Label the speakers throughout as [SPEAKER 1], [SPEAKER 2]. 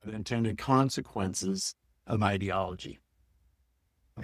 [SPEAKER 1] unintended consequences of ideology.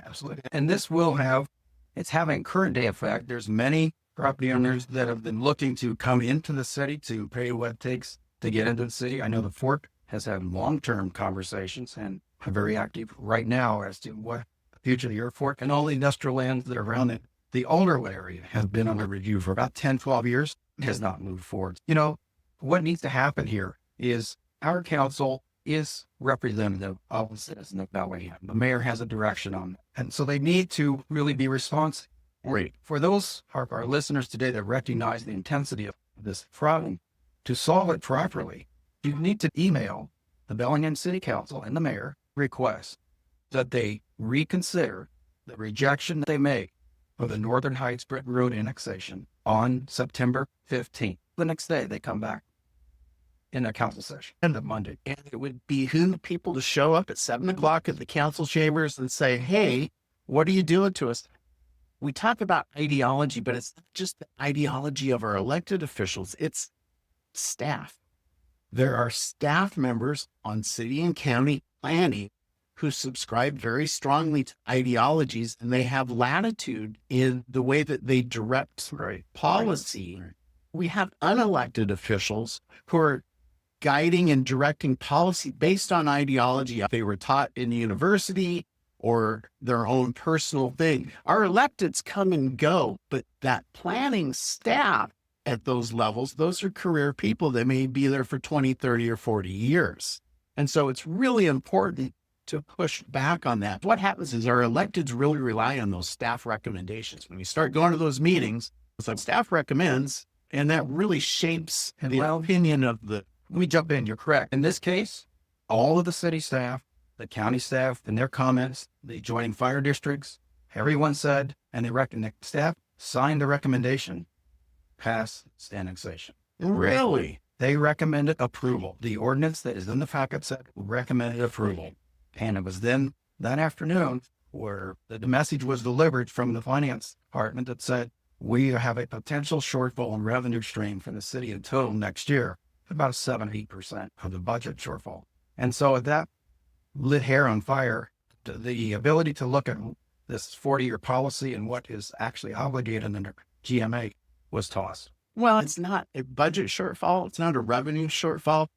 [SPEAKER 2] Absolutely. And this will have, it's having current day effect. There's many property owners that have been looking to come into the city to pay what it takes to get into the city. I know the Fork has had long-term conversations and are very active right now as to what the future of the Fork and all the industrial lands that are around it. The Alderwood area has been under review for about 10, 12 years, has not moved forward. You know, what needs to happen here is our council is representative of the citizens of Bellingham. The mayor has a direction on it. And so they need to really be responsive.
[SPEAKER 1] Right.
[SPEAKER 2] For those of our listeners today that recognize the intensity of this problem, to solve it properly, you need to email the Bellingham City Council and the mayor request that they reconsider the rejection that they make for the Northern Heights Britain Road annexation on September 15th. The next day they come back in a council session, end of Monday.
[SPEAKER 1] And it would behoove people to show up at 7 o'clock at the council chambers and say, hey, what are you doing to us? We talk about ideology, but it's not just the ideology of our elected officials. It's staff. There are staff members on city and county planning who subscribe very strongly to ideologies, and they have latitude in the way that they direct policy.
[SPEAKER 2] Right.
[SPEAKER 1] We have unelected officials who are guiding and directing policy based on ideology they were taught in university or their own personal thing. Our electeds come and go, but that planning staff at those levels, those are career people that may be there for 20, 30, or 40 years. And so it's really important to push back on that. What happens is our electeds really rely on those staff recommendations. When we start going to those meetings, it's like staff recommends, and that really shapes the opinion of the.
[SPEAKER 2] Let me jump in. You're correct. In this case, all of the city staff, the county staff, and their comments, the adjoining fire districts, everyone said, and the staff signed the recommendation, pass annexation.
[SPEAKER 1] Really?
[SPEAKER 2] They recommended approval. The ordinance that is in the packet said recommended approval. And it was then that afternoon where the message was delivered from the finance department that said, we have a potential shortfall in revenue stream for the city in total next year, about 7-8% of the budget shortfall. And so that lit hair on fire. The ability to look at this 40-year policy and what is actually obligated under GMA was tossed.
[SPEAKER 1] Well, it's not a budget shortfall. It's not a revenue shortfall.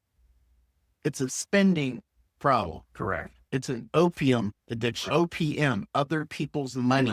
[SPEAKER 1] It's a spending problem.
[SPEAKER 2] Correct.
[SPEAKER 1] It's an opium addiction. OPM, other people's money.